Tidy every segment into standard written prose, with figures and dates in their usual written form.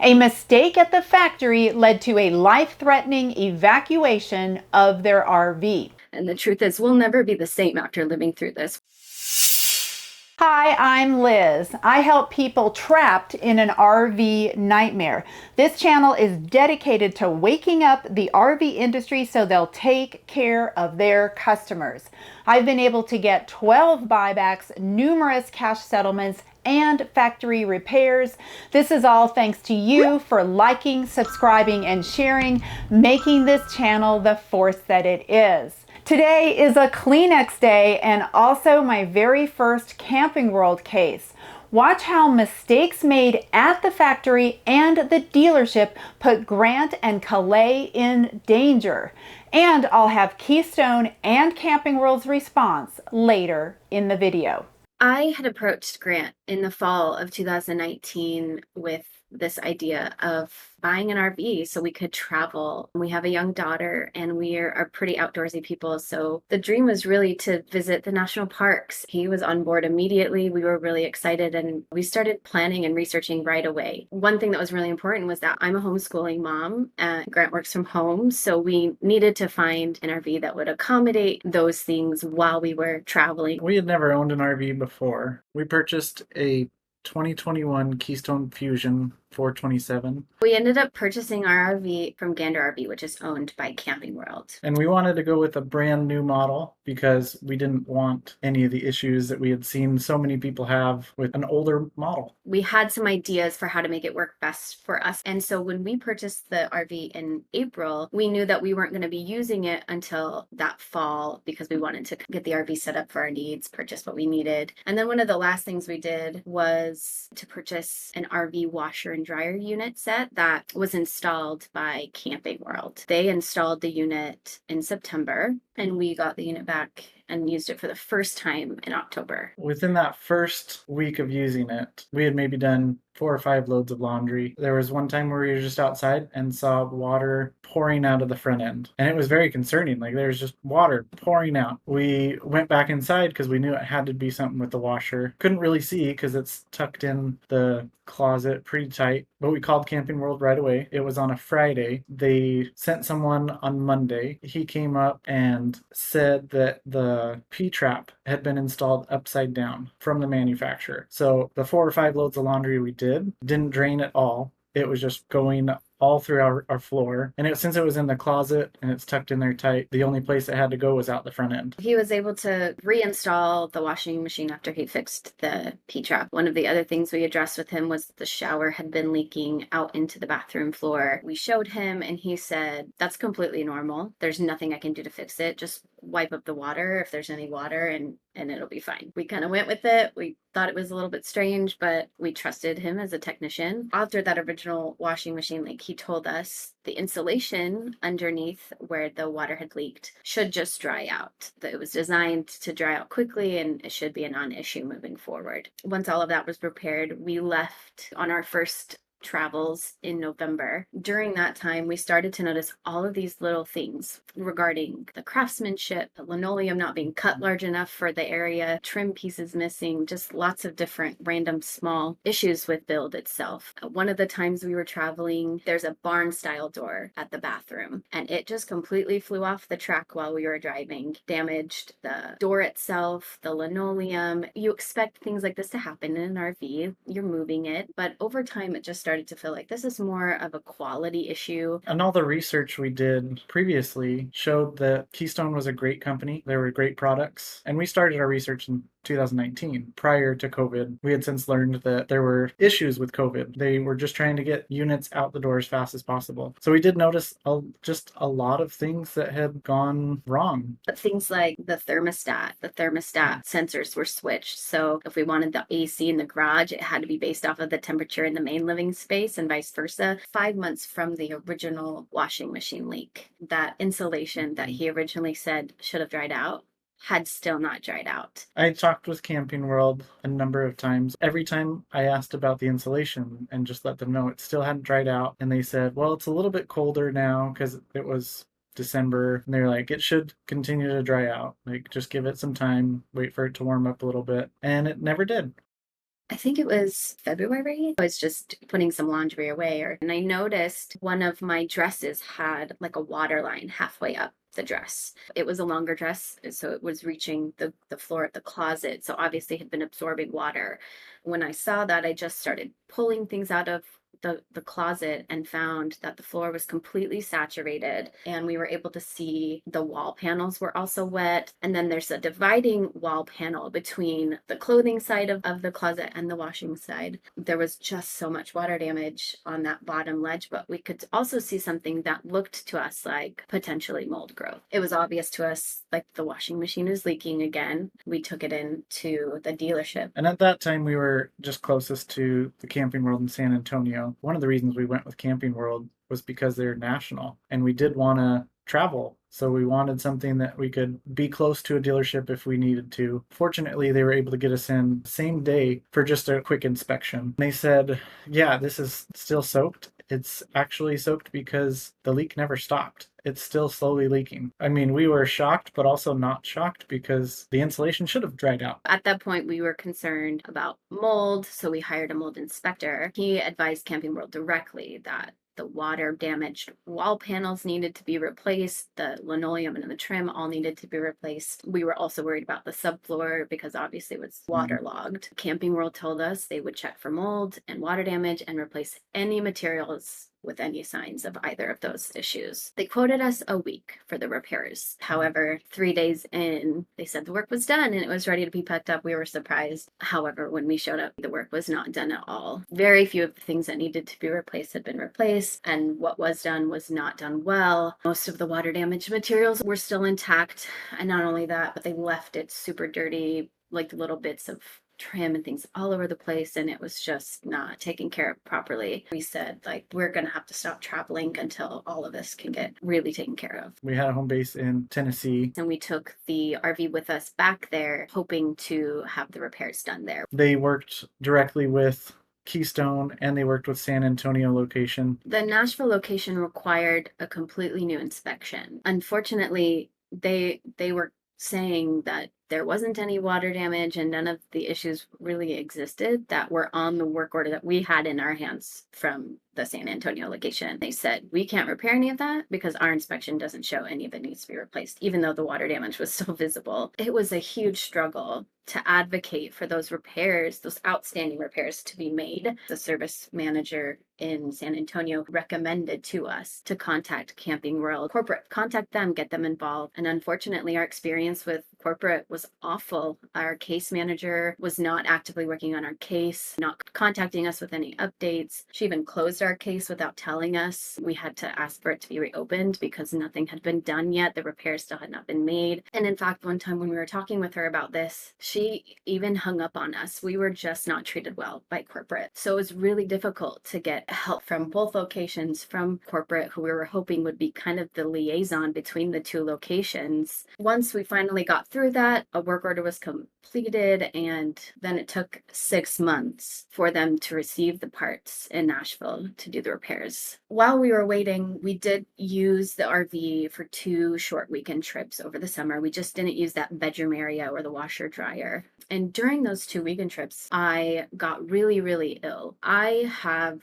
A mistake at the factory led to a life-threatening evacuation of their RV. And the truth is, we'll never be the same after living through this. Hi, I'm Liz. I help people trapped in an RV nightmare. This channel is dedicated to waking up the RV industry so they'll take care of their customers. I've been able to get 12 buybacks, numerous cash settlements, and factory repairs. This is all thanks to you for liking, subscribing, and sharing, making this channel the force that it is. Today is a Kleenex day and also my very first Camping World case. Watch how mistakes made at the factory and the dealership put Grant and Kalei in danger. And I'll have Keystone and Camping World's response later in the video. I had approached Grant in the fall of 2019 with this idea of buying an RV so we could travel. We have a young daughter and we are pretty outdoorsy people. So the dream was really to visit the national parks. He was on board immediately. We were really excited and we started planning and researching right away. One thing that was really important was that I'm a homeschooling mom and Grant works from home. So we needed to find an RV that would accommodate those things while we were traveling. We had never owned an RV before. We purchased a 2021 Keystone Fusion 427. We ended up purchasing our RV from Gander RV, which is owned by Camping World. And we wanted to go with a brand new model because we didn't want any of the issues that we had seen so many people have with an older model. We had some ideas for how to make it work best for us. And so when we purchased the RV in April, we knew that we weren't going to be using it until that fall because we wanted to get the RV set up for our needs, purchase what we needed. And then one of the last things we did was to purchase an RV washer and dryer unit set that was installed by Camping World. They installed the unit in September and we got the unit back and used it for the first time in October. Within that first week of using it, we had maybe done 4 or 5 loads of laundry. There was one time where we were just outside and saw water pouring out of the front end. And it was very concerning. Like there was just water pouring out. We went back inside because we knew it had to be something with the washer. Couldn't really see because it's tucked in the closet pretty tight. But we called Camping World right away. It was on a Friday. They sent someone on Monday. He came up and said that the P-trap had been installed upside down from the manufacturer. So the 4 or 5 loads of laundry we didn't drain at all. It was just going all through our floor. And since it was in the closet and it's tucked in there tight, the only place it had to go was out the front end. He was able to reinstall the washing machine after he fixed the P-trap. One of the other things we addressed with him was the shower had been leaking out into the bathroom floor. We showed him and he said, that's completely normal. There's nothing I can do to fix it. Just wipe up the water if there's any water and it'll be fine. We kind of went with it. We thought it was a little bit strange, but we trusted him as a technician. After that original washing machine leak, he told us the insulation underneath where the water had leaked should just dry out. That it was designed to dry out quickly and it should be a non-issue moving forward. Once all of that was repaired, we left on our first travels in November. During that time, we started to notice all of these little things regarding the craftsmanship, the linoleum not being cut large enough for the area, trim pieces missing, just lots of different random small issues with build itself. One of the times we were traveling, there's a barn style door at the bathroom and it just completely flew off the track while we were driving, damaged the door itself, the linoleum. You expect things like this to happen in an RV. You're moving it, but over time it just started to feel like this is more of a quality issue. And all the research we did previously showed that Keystone was a great company. There were great products. And we started our research in 2019, prior to COVID. We had since learned that there were issues with COVID. They were just trying to get units out the door as fast as possible. So we did notice just a lot of things that had gone wrong. But things like the thermostat sensors were switched. So if we wanted the AC in the garage, it had to be based off of the temperature in the main living space and vice versa. 5 months from the original washing machine leak, that insulation that he originally said should have dried out had still not dried out. I talked with Camping World a number of times. Every time I asked about the insulation and just let them know it still hadn't dried out. And they said, well, it's a little bit colder now because it was December. And they're like, it should continue to dry out. Like, just give it some time, wait for it to warm up a little bit. And it never did. I think it was February. I was just putting some laundry away, and I noticed one of my dresses had like a water line halfway up the dress. It was a longer dress, so it was reaching the floor of the closet. So obviously had been absorbing water. When I saw that, I just started pulling things out of the closet and found that the floor was completely saturated, and we were able to see the wall panels were also wet. And then there's a dividing wall panel between the clothing side of the closet and the washing side. There was just so much water damage on that bottom ledge, but we could also see something that looked to us like potentially mold growth. It was obvious to us like the washing machine is leaking again. We took it into the dealership. And at that time, we were just closest to the Camping World in San Antonio. One of the reasons we went with Camping World was because they're national, and we did want to travel. So we wanted something that we could be close to a dealership if we needed to. Fortunately, they were able to get us in the same day for just a quick inspection. They said, yeah, this is still soaked. It's actually soaked because the leak never stopped. It's still slowly leaking. I mean, we were shocked, but also not shocked because the insulation should have dried out. At that point, we were concerned about mold, so we hired a mold inspector. He advised Camping World directly that the water damaged wall panels needed to be replaced. The linoleum and the trim all needed to be replaced. We were also worried about the subfloor because obviously it was waterlogged. Camping World told us they would check for mold and water damage and replace any materials with any signs of either of those issues. They quoted us a week for the repairs. However, 3 days in, they said the work was done and it was ready to be packed up. We were surprised. However, when we showed up, the work was not done at all. Very few of the things that needed to be replaced had been replaced, and what was done was not done well. Most of the water damaged materials were still intact, and not only that, but they left it super dirty, like little bits of trim and things all over the place, and it was just not taken care of properly. We said, like, we're gonna have to stop traveling until all of this can get really taken care of. We had a home base in Tennessee. And we took the RV with us back there, hoping to have the repairs done there. They worked directly with Keystone, and they worked with San Antonio location. The Nashville location required a completely new inspection. Unfortunately, they were saying that there wasn't any water damage and none of the issues really existed that were on the work order that we had in our hands from the San Antonio location. They said, we can't repair any of that because our inspection doesn't show any of it needs to be replaced, even though the water damage was still visible. It was a huge struggle to advocate for those repairs, those outstanding repairs to be made. The service manager in San Antonio recommended to us to contact Camping World corporate, contact them, get them involved. And unfortunately, our experience with corporate was awful. Our case manager was not actively working on our case, not contacting us with any updates. She even closed our case without telling us. We had to ask for it to be reopened because nothing had been done yet. The repairs still had not been made. And in fact, one time when we were talking with her about this, she even hung up on us. We were just not treated well by corporate. So it was really difficult to get help from both locations, from corporate, who we were hoping would be kind of the liaison between the two locations. Once we finally got through that, a work order was completed, and then it took 6 months for them to receive the parts in Nashville to do the repairs. While we were waiting, we did use the RV for 2 short weekend trips over the summer. We just didn't use that bedroom area or the washer dryer. And during those 2 weekend trips, I got really, really ill. I have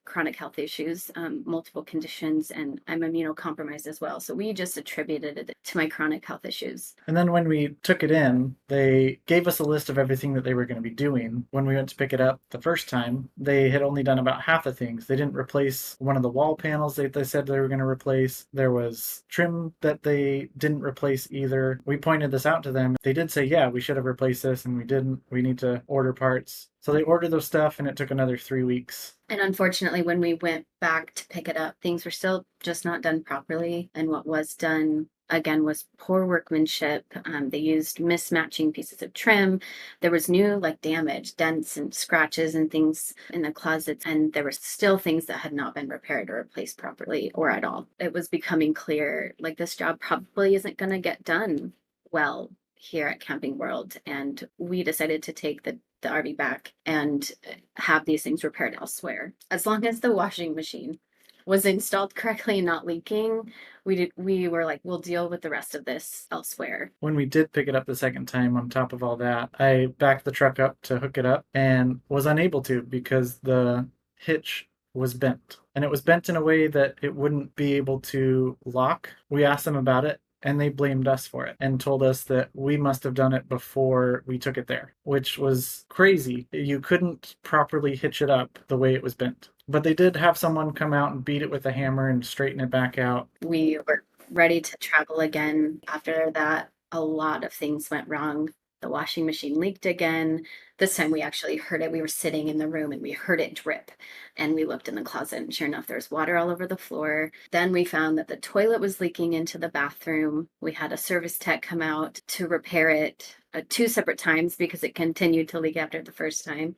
chronic health issues, multiple conditions, and I'm immunocompromised as well. So we just attributed it to my chronic health issues. And then when we took it in, they gave us a list of everything that they were going to be doing. When we went to pick it up the first time, they had only done about half the things. They didn't replace one of the wall panels that they said they were going to replace. There was trim that they didn't replace either. We pointed this out to them. They did say, yeah, we should have replaced this, and we didn't. We need to order parts. So they ordered those stuff, and it took another 3 weeks. And unfortunately, when we went back to pick it up, things were still just not done properly. And what was done, again, was poor workmanship. They used mismatching pieces of trim. There was new damage, dents and scratches and things in the closets. And there were still things that had not been repaired or replaced properly or at all. It was becoming clear, this job probably isn't going to get done well here at Camping World. And we decided to take the RV back and have these things repaired elsewhere, as long as the washing machine was installed correctly and not leaking, we were like, we'll deal with the rest of this elsewhere. When we did pick it up the second time, on top of all that, I backed the truck up to hook it up and was unable to because the hitch was bent. And it was bent in a way that it wouldn't be able to lock. We asked them about it, and they blamed us for it and told us that we must have done it before we took it there, which was crazy. You couldn't properly hitch it up the way it was bent. But they did have someone come out and beat it with a hammer and straighten it back out. We were ready to travel again. After that, a lot of things went wrong. The washing machine leaked again. This time we actually heard it. We were sitting in the room and we heard it drip. And we looked in the closet and sure enough, there was water all over the floor. Then we found that the toilet was leaking into the bathroom. We had a service tech come out to repair it 2 separate times because it continued to leak after the first time.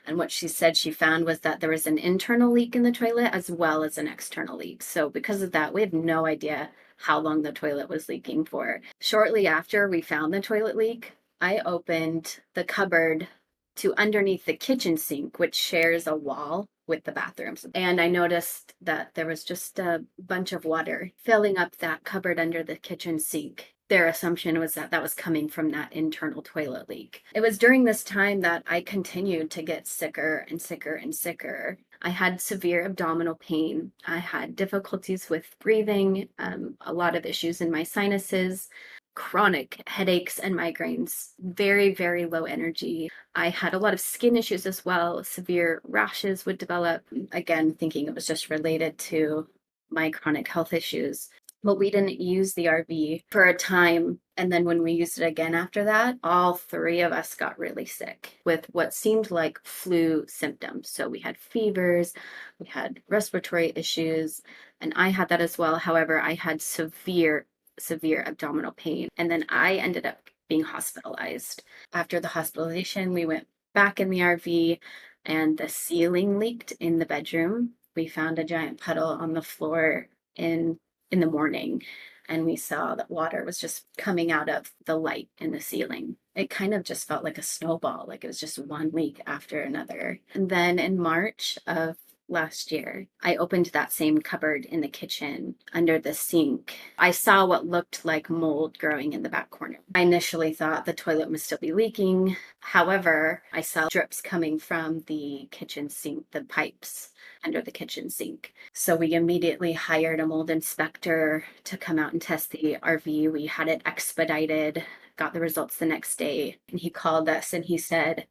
And what she said she found was that there was an internal leak in the toilet as well as an external leak. So because of that, we have no idea how long the toilet was leaking for. Shortly after we found the toilet leak, I opened the cupboard to underneath the kitchen sink, which shares a wall with the bathrooms. And I noticed that there was just a bunch of water filling up that cupboard under the kitchen sink. Their assumption was that that was coming from that internal toilet leak. It was during this time that I continued to get sicker and sicker and sicker. I had severe abdominal pain. I had difficulties with breathing, a lot of issues in my sinuses, chronic headaches and migraines, very, very low energy. I had a lot of skin issues as well. Severe rashes would develop, again, thinking it was just related to my chronic health issues. But we didn't use the RV for a time. And then when we used it again after that, all 3 of us got really sick with what seemed like flu symptoms. So we had fevers, we had respiratory issues, and I had that as well. However, I had severe abdominal pain. And then I ended up being hospitalized. After the hospitalization, we went back in the RV and the ceiling leaked in the bedroom. We found a giant puddle on the floor in the morning, and we saw that water was just coming out of the light in the ceiling. It kind of just felt like a snowball, like it was just one leak after another. And then in March of last year, I opened that same cupboard in the kitchen under the sink. I saw what looked like mold growing in the back corner. I initially thought the toilet must still be leaking. However, I saw drips coming from the kitchen sink, the pipes under the kitchen sink. So we immediately hired a mold inspector to come out and test the RV. We had it expedited, got the results the next day, and he called us and he said,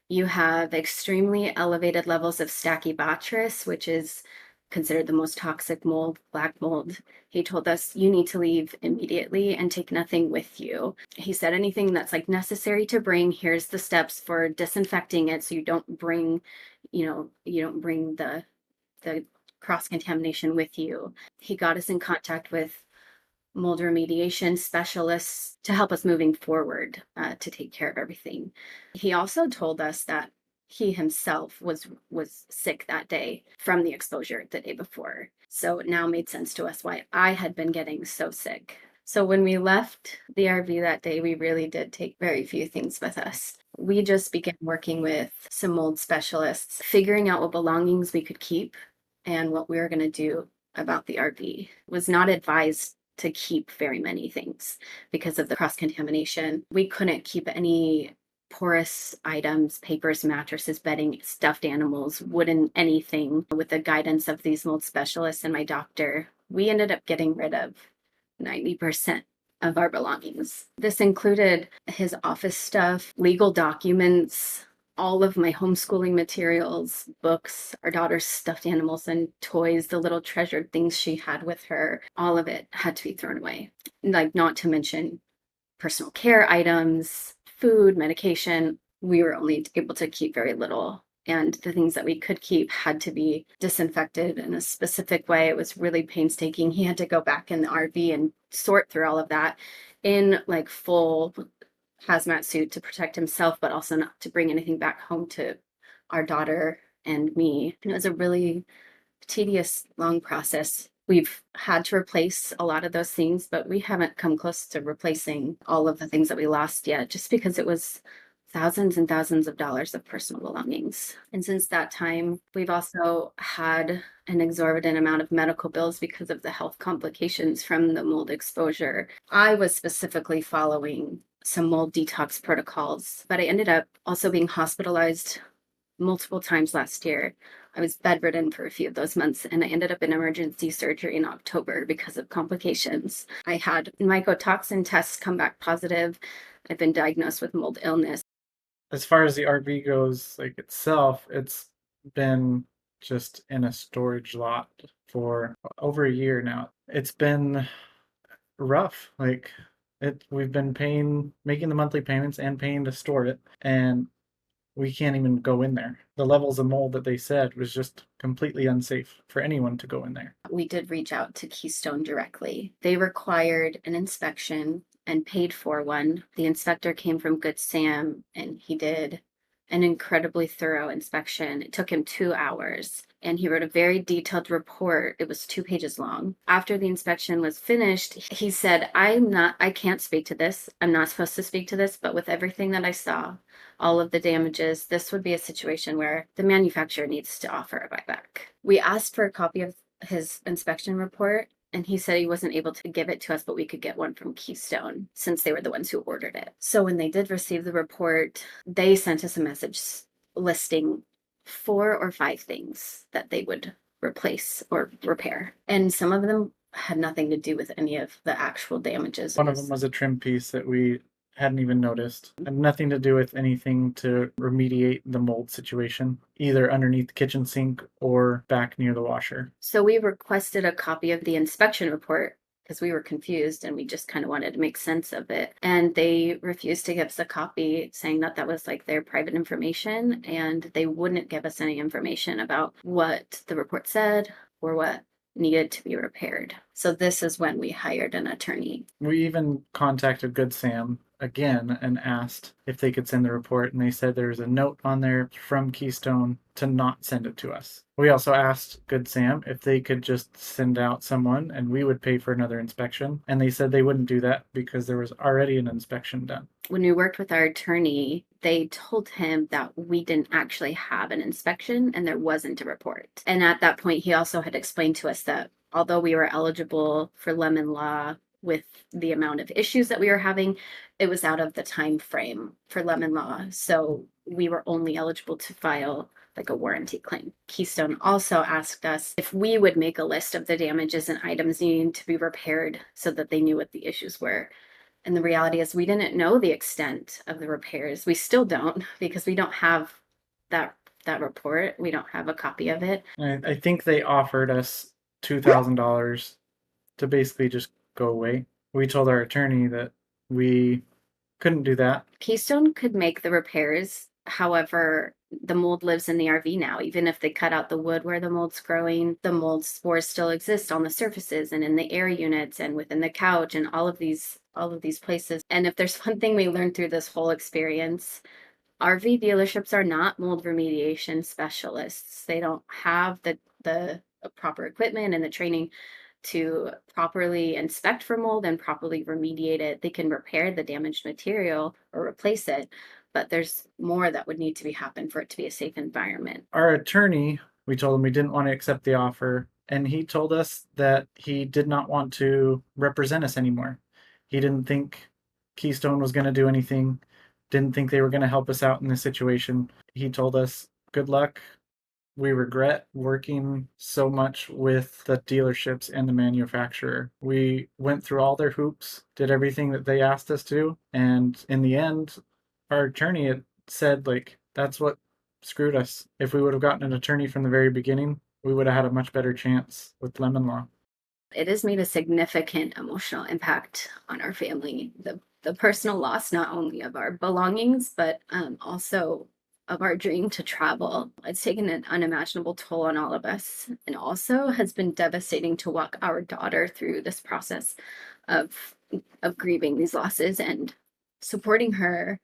"You have extremely elevated levels of Stachybotrys, which is considered the most toxic mold, black mold." He told us, "You need to leave immediately and take nothing with you." He said, "Anything that's like necessary to bring, here's the steps for disinfecting it so you don't bring, the cross-contamination with you." He got us in contact with mold remediation specialists to help us moving forward to take care of everything. He also told us that he himself was sick that day from the exposure the day before. So it now made sense to us why I had been getting so sick. So when we left the RV that day, we really did take very few things with us. We just began working with some mold specialists, figuring out what belongings we could keep and what we were going to do about the RV. It was not advised to keep very many things because of the cross-contamination. We couldn't keep any porous items, papers, mattresses, bedding, stuffed animals, wooden anything. With the guidance of these mold specialists and my doctor, we ended up getting rid of 90% of our belongings. This included his office stuff, legal documents, all of my homeschooling materials, books, our daughter's stuffed animals and toys, the little treasured things she had with her. All of it had to be thrown away. Like, not to mention personal care items, food, medication. We were only able to keep very little. And the things that we could keep had to be disinfected in a specific way. It was really painstaking. He had to go back in the RV and sort through all of that in like full hazmat suit to protect himself, but also not to bring anything back home to our daughter and me. And it was a really tedious, long process. We've had to replace a lot of those things, but we haven't come close to replacing all of the things that we lost yet, just because it was thousands and thousands of dollars of personal belongings. And since that time, we've also had an exorbitant amount of medical bills because of the health complications from the mold exposure. I was specifically following some mold detox protocols, but I ended up also being hospitalized multiple times last year. I was bedridden for a few of those months, and I ended up in emergency surgery in October because of complications. I had mycotoxin tests come back positive. I've been diagnosed with mold illness. As far as the RV goes, like itself, it's been just in a storage lot for over a year now. It's been rough. Like we've been making the monthly payments and paying to store it, and we can't even go in there. The levels of mold that they said was just completely unsafe for anyone to go in there. We did reach out to Keystone directly. They required an inspection and paid for one. The inspector came from Good Sam, and he did an incredibly thorough inspection. It took him 2 hours, and he wrote a very detailed report. It was 2 pages long. After the inspection was finished, he said, I can't speak to this. I'm not supposed to speak to this, but with everything that I saw, all of the damages, this would be a situation where the manufacturer needs to offer a buyback. We asked for a copy of his inspection report, and he said he wasn't able to give it to us, but we could get one from Keystone since they were the ones who ordered it. So when they did receive the report, they sent us a message listing 4 or 5 things that they would replace or repair. And some of them had nothing to do with any of the actual damages. One of them was a trim piece that we hadn't even noticed. It had nothing to do with anything to remediate the mold situation, either underneath the kitchen sink or back near the washer. So we requested a copy of the inspection report because we were confused and we just kind of wanted to make sense of it. And they refused to give us a copy, saying that that was like their private information, and they wouldn't give us any information about what the report said or what needed to be repaired. So this is when we hired an attorney. We even contacted Good Sam again and asked if they could send the report, and they said there's a note on there from Keystone to not send it to us. We also asked Good Sam if they could just send out someone and we would pay for another inspection, and they said they wouldn't do that because there was already an inspection done. When we worked with our attorney, they told him that we didn't actually have an inspection and there wasn't a report. And at that point, he also had explained to us that although we were eligible for lemon law with the amount of issues that we were having, it was out of the time frame for lemon law. So we were only eligible to file like a warranty claim. Keystone also asked us if we would make a list of the damages and items needing to be repaired so that they knew what the issues were. And the reality is we didn't know the extent of the repairs. We still don't, because we don't have that report. We don't have a copy of it. I think they offered us $2,000 to basically just go away. We told our attorney that we couldn't do that. Keystone could make the repairs. However, the mold lives in the RV now. Even if they cut out the wood where the mold's growing, the mold spores still exist on the surfaces and in the air units and within the couch and all of these places. And if there's one thing we learned through this whole experience, RV dealerships are not mold remediation specialists. They don't have the proper equipment and the training to properly inspect for mold and properly remediate it. They can repair the damaged material or replace it, but there's more that would need to be happen for it to be a safe environment. Our attorney, we told him we didn't want to accept the offer, and he told us that he did not want to represent us anymore. He didn't think Keystone was going to do anything, didn't think they were going to help us out in this situation. He told us, good luck. We regret working so much with the dealerships and the manufacturer. We went through all their hoops, did everything that they asked us to, and in the end, our attorney had said, like, that's what screwed us. If we would have gotten an attorney from the very beginning, we would have had a much better chance with lemon law. It has made a significant emotional impact on our family. The personal loss, not only of our belongings, but also of our dream to travel. It's taken an unimaginable toll on all of us, and also has been devastating to walk our daughter through this process of grieving these losses and supporting her,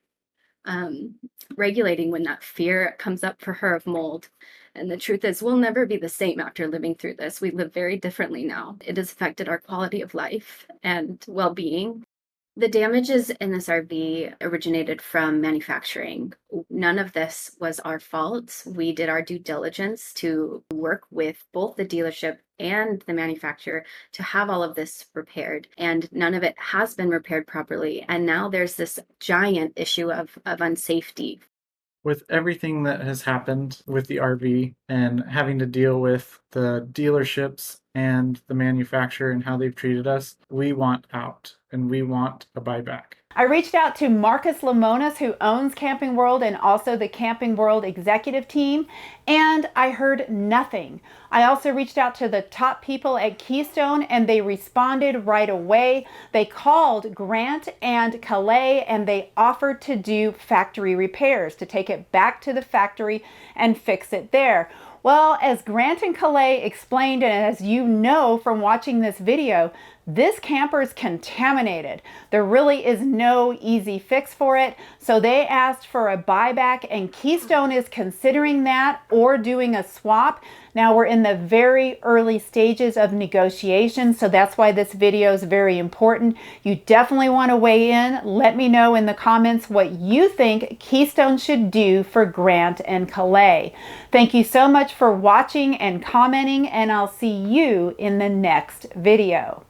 regulating when that fear comes up for her of mold. And the truth is, we'll never be the same after living through this. We live very differently now. It has affected our quality of life and well-being. The damages in this RV originated from manufacturing. None of this was our fault. We did our due diligence to work with both the dealership and the manufacturer to have all of this repaired, and none of it has been repaired properly. And now there's this giant issue of unsafety. With everything that has happened with the RV and having to deal with the dealerships and the manufacturer and how they've treated us, we want out and we want a buyback. I reached out to Marcus Lemonis, who owns Camping World and also the Camping World executive team, and I heard nothing. I also reached out to the top people at Keystone and they responded right away. They called Grant and Kalei and they offered to do factory repairs, to take it back to the factory and fix it there. Well, as Grant and Kalei explained, and as you know from watching this video, this camper is contaminated. There really is no easy fix for it. So they asked for a buyback and Keystone is considering that or doing a swap. Now we're in the very early stages of negotiations, so that's why this video is very important. You definitely want to weigh in. Let me know in the comments what you think Keystone should do for Grant and Kalei. Thank you so much for watching and commenting, and I'll see you in the next video.